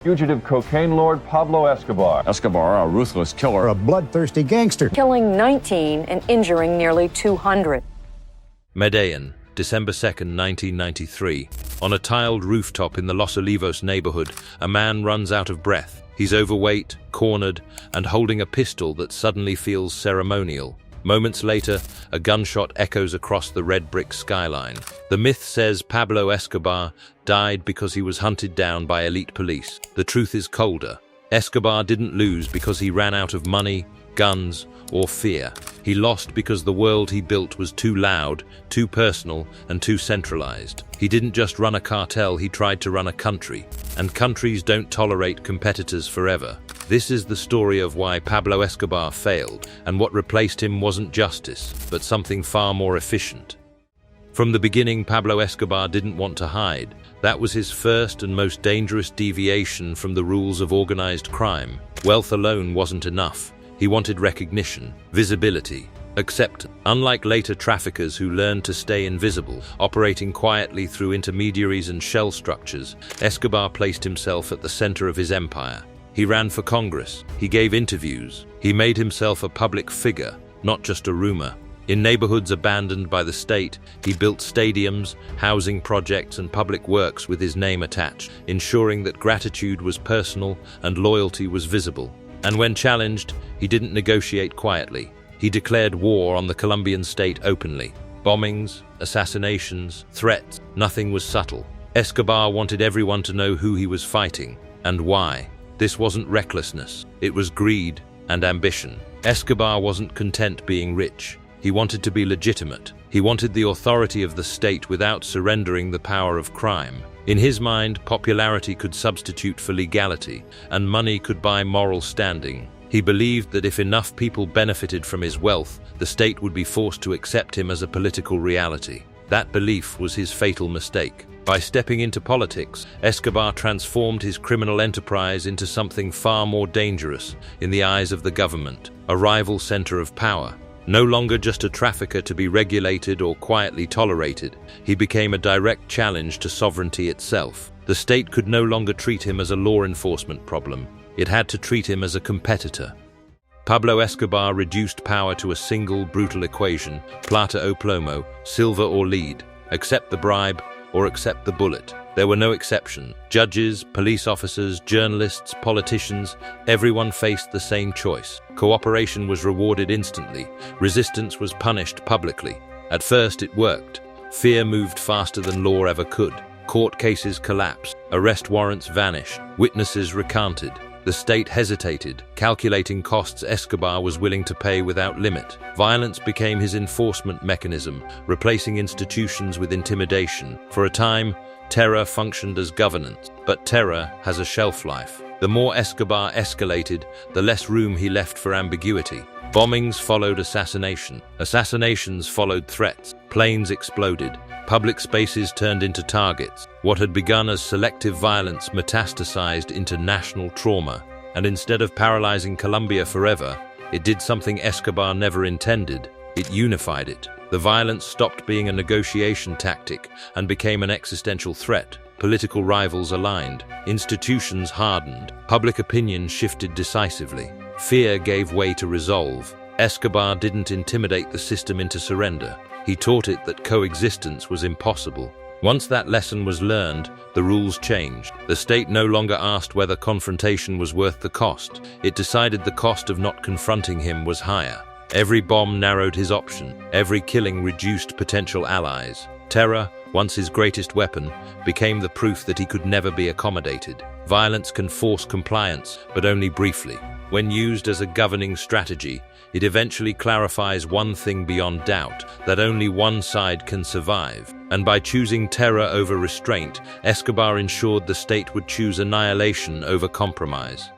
Fugitive cocaine lord Pablo Escobar. Escobar, a ruthless killer. A bloodthirsty gangster. Killing 19 and injuring nearly 200. Medellín, December 2nd, 1993. On a tiled rooftop in the Los Olivos neighborhood, a man runs out of breath. He's overweight, cornered, and holding a pistol that suddenly feels ceremonial. Moments later, a gunshot echoes across the red brick skyline. The myth says Pablo Escobar died because he was hunted down by elite police. The truth is colder. Escobar didn't lose because he ran out of money, guns, or fear. He lost because the world he built was too loud, too personal, and too centralized. He didn't just run a cartel, he tried to run a country. And countries don't tolerate competitors forever. This is the story of why Pablo Escobar failed, and what replaced him wasn't justice, but something far more efficient. From the beginning, Pablo Escobar didn't want to hide. That was his first and most dangerous deviation from the rules of organized crime. Wealth alone wasn't enough. He wanted recognition, visibility, acceptance. Unlike later traffickers who learned to stay invisible, operating quietly through intermediaries and shell structures, Escobar placed himself at the center of his empire. He ran for Congress, he gave interviews, he made himself a public figure, not just a rumor. In neighborhoods abandoned by the state, he built stadiums, housing projects, and public works with his name attached, ensuring that gratitude was personal and loyalty was visible. And when challenged, he didn't negotiate quietly. He declared war on the Colombian state openly. Bombings, assassinations, threats, nothing was subtle. Escobar wanted everyone to know who he was fighting and why. This wasn't recklessness, it was greed and ambition. Escobar wasn't content being rich. He wanted to be legitimate. He wanted the authority of the state without surrendering the power of crime. In his mind, popularity could substitute for legality, and money could buy moral standing. He believed that if enough people benefited from his wealth, the state would be forced to accept him as a political reality. That belief was his fatal mistake. By stepping into politics, Escobar transformed his criminal enterprise into something far more dangerous in the eyes of the government, a rival center of power. No longer just a trafficker to be regulated or quietly tolerated, he became a direct challenge to sovereignty itself. The state could no longer treat him as a law enforcement problem. It had to treat him as a competitor. Pablo Escobar reduced power to a single brutal equation, plata o plomo, silver or lead, accept the bribe or accept the bullet. There were no exceptions. Judges, police officers, journalists, politicians, everyone faced the same choice. Cooperation was rewarded instantly. Resistance was punished publicly. At first it worked. Fear moved faster than law ever could. Court cases collapsed. Arrest warrants vanished. Witnesses recanted. The state hesitated, calculating costs Escobar was willing to pay without limit. Violence became his enforcement mechanism, replacing institutions with intimidation. For a time, terror functioned as governance, but terror has a shelf life. The more Escobar escalated, the less room he left for ambiguity. Bombings followed assassination. Assassinations followed threats. Planes exploded. Public spaces turned into targets. What had begun as selective violence metastasized into national trauma. And instead of paralyzing Colombia forever, it did something Escobar never intended. It unified it. The violence stopped being a negotiation tactic and became an existential threat. Political rivals aligned. Institutions hardened. Public opinion shifted decisively. Fear gave way to resolve. Escobar didn't intimidate the system into surrender. He taught it that coexistence was impossible. Once that lesson was learned, the rules changed. The state no longer asked whether confrontation was worth the cost. It decided the cost of not confronting him was higher. Every bomb narrowed his option. Every killing reduced potential allies. Terror, once his greatest weapon, became the proof that he could never be accommodated. Violence can force compliance, but only briefly. When used as a governing strategy, it eventually clarifies one thing beyond doubt, that only one side can survive. And by choosing terror over restraint, Escobar ensured the state would choose annihilation over compromise.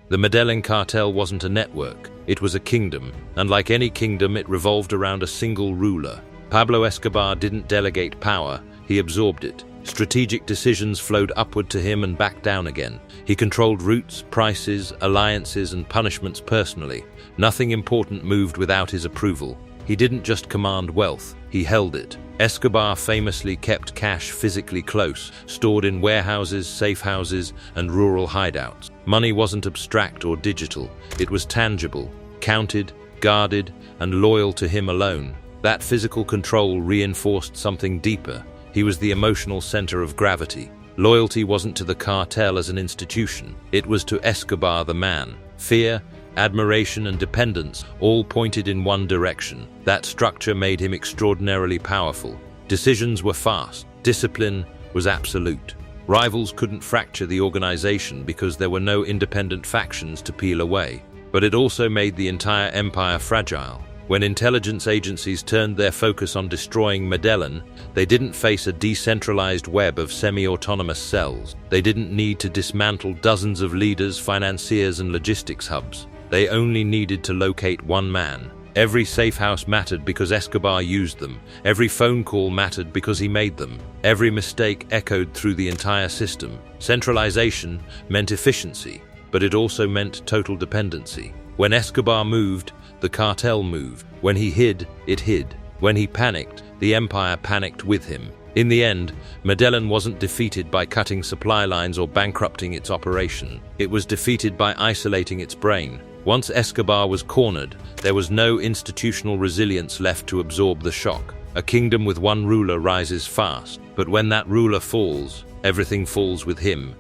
The Medellín cartel wasn't a network, it was a kingdom, and like any kingdom, it revolved around a single ruler. Pablo Escobar didn't delegate power, he absorbed it. Strategic decisions flowed upward to him and back down again. He controlled routes, prices, alliances, and punishments personally. Nothing important moved without his approval. He didn't just command wealth, he held it. Escobar famously kept cash physically close, stored in warehouses, safe houses, and rural hideouts. Money wasn't abstract or digital, it was tangible, counted, guarded, and loyal to him alone. That physical control reinforced something deeper. He was the emotional center of gravity. Loyalty wasn't to the cartel as an institution, it was to Escobar the man. Fear, admiration, and dependence all pointed in one direction. That structure made him extraordinarily powerful. Decisions were fast, discipline was absolute. Rivals couldn't fracture the organization because there were no independent factions to peel away. But it also made the entire empire fragile. When intelligence agencies turned their focus on destroying Medellín, they didn't face a decentralized web of semi-autonomous cells. They didn't need to dismantle dozens of leaders, financiers, and logistics hubs. They only needed to locate one man. Every safe house mattered because Escobar used them. Every phone call mattered because he made them. Every mistake echoed through the entire system. Centralization meant efficiency, but it also meant total dependency. When Escobar moved, the cartel moved. When he hid, it hid. When he panicked, the empire panicked with him. In the end, Medellín wasn't defeated by cutting supply lines or bankrupting its operation. It was defeated by isolating its brain. Once Escobar was cornered, there was no institutional resilience left to absorb the shock. A kingdom with one ruler rises fast, but when that ruler falls, everything falls with him.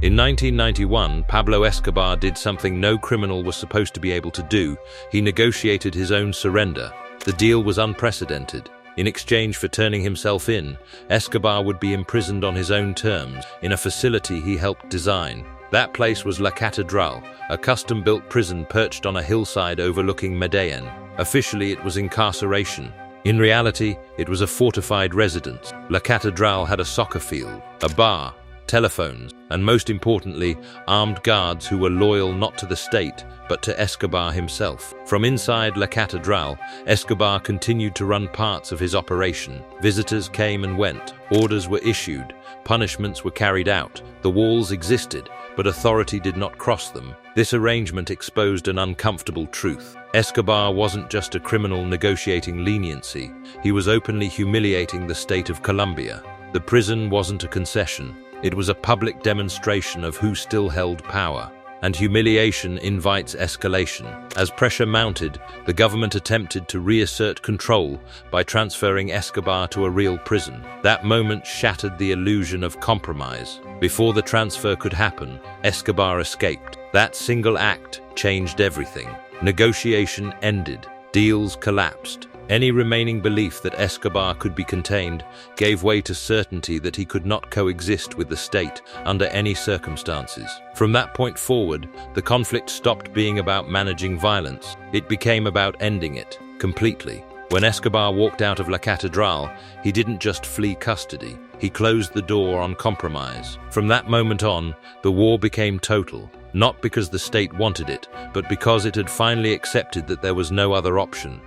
In 1991, Pablo Escobar did something no criminal was supposed to be able to do. He negotiated his own surrender. The deal was unprecedented. In exchange for turning himself in, Escobar would be imprisoned on his own terms in a facility he helped design. That place was La Catedral, a custom-built prison perched on a hillside overlooking Medellín. Officially, it was incarceration. In reality, it was a fortified residence. La Catedral had a soccer field, a bar, telephones, and most importantly, armed guards who were loyal not to the state, but to Escobar himself. From inside La Catedral, Escobar continued to run parts of his operation. Visitors came and went, orders were issued, punishments were carried out. The walls existed, but authority did not cross them. This arrangement exposed an uncomfortable truth. Escobar wasn't just a criminal negotiating leniency, he was openly humiliating the state of Colombia. The prison wasn't a concession. It was a public demonstration of who still held power. And humiliation invites escalation. As pressure mounted, the government attempted to reassert control by transferring Escobar to a real prison. That moment shattered the illusion of compromise. Before the transfer could happen, Escobar escaped. That single act changed everything. Negotiation ended. Deals collapsed. Any remaining belief that Escobar could be contained gave way to certainty that he could not coexist with the state under any circumstances. From that point forward, the conflict stopped being about managing violence. It became about ending it, completely. When Escobar walked out of La Catedral, he didn't just flee custody, he closed the door on compromise. From that moment on, the war became total, not because the state wanted it, but because it had finally accepted that there was no other option.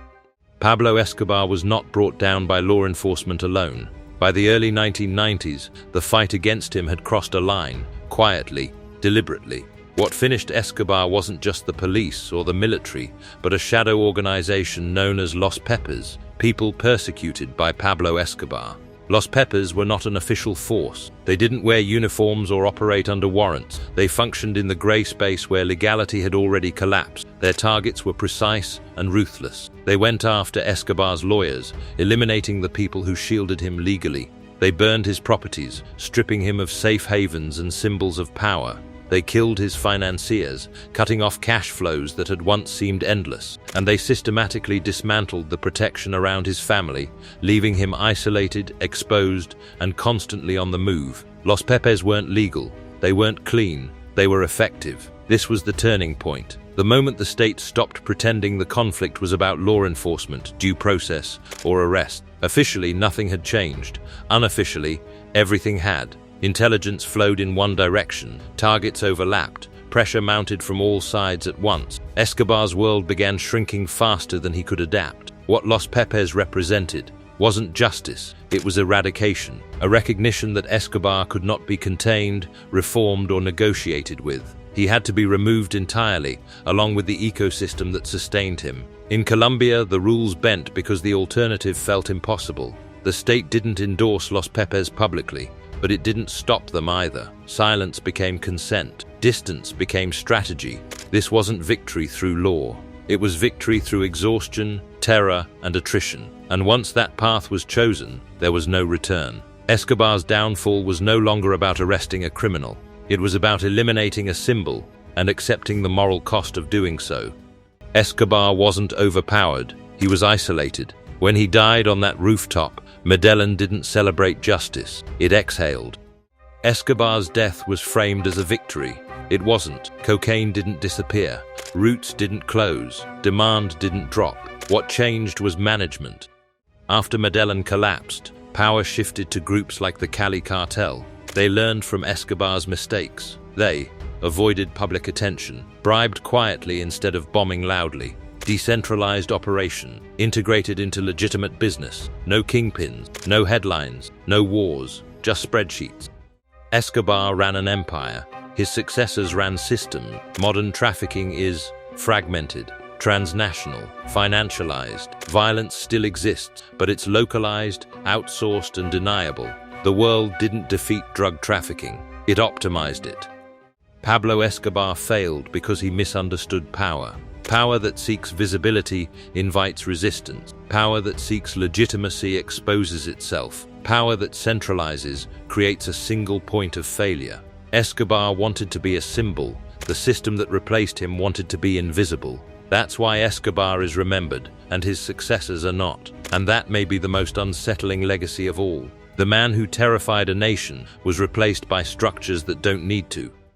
Pablo Escobar was not brought down by law enforcement alone. By the early 1990s, the fight against him had crossed a line, quietly, deliberately. What finished Escobar wasn't just the police or the military, but a shadow organization known as Los Peppers, people persecuted by Pablo Escobar. Los Peppers were not an official force. They didn't wear uniforms or operate under warrants. They functioned in the gray space where legality had already collapsed. Their targets were precise and ruthless. They went after Escobar's lawyers, eliminating the people who shielded him legally. They burned his properties, stripping him of safe havens and symbols of power. They killed his financiers, cutting off cash flows that had once seemed endless, and they systematically dismantled the protection around his family, leaving him isolated, exposed, and constantly on the move. Los Peppers weren't legal, they weren't clean, they were effective. This was the turning point. The moment the state stopped pretending the conflict was about law enforcement, due process, or arrest. Officially, nothing had changed. Unofficially, everything had. Intelligence flowed in one direction, targets overlapped, pressure mounted from all sides at once. Escobar's world began shrinking faster than he could adapt. What Los Peppers represented wasn't justice, it was eradication, a recognition that Escobar could not be contained, reformed, or negotiated with. He had to be removed entirely, along with the ecosystem that sustained him. In Colombia, the rules bent because the alternative felt impossible. The state didn't endorse Los Pepes publicly, but it didn't stop them either. Silence became consent. Distance became strategy. This wasn't victory through law. It was victory through exhaustion, terror, and attrition. And once that path was chosen, there was no return. Escobar's downfall was no longer about arresting a criminal. It was about eliminating a symbol and accepting the moral cost of doing so. Escobar wasn't overpowered. He was isolated. When he died on that rooftop, Medellín didn't celebrate justice. It exhaled. Escobar's death was framed as a victory. It wasn't. Cocaine didn't disappear. Routes didn't close. Demand didn't drop. What changed was management. After Medellín collapsed, power shifted to groups like the Cali Cartel. They learned from Escobar's mistakes. They avoided public attention, bribed quietly instead of bombing loudly. Decentralized operation, integrated into legitimate business. No kingpins, no headlines, no wars, just spreadsheets. Escobar ran an empire. His successors ran systems. Modern trafficking is fragmented, transnational, financialized. Violence still exists, but it's localized, outsourced, and deniable. The world didn't defeat drug trafficking. It optimized it. Pablo Escobar failed because he misunderstood power. Power that seeks visibility invites resistance. Power that seeks legitimacy exposes itself. Power that centralizes creates a single point of failure. Escobar wanted to be a symbol. The system that replaced him wanted to be invisible. That's why Escobar is remembered, and his successors are not. And that may be the most unsettling legacy of all. The man who terrified a nation was replaced by structures that don't need to.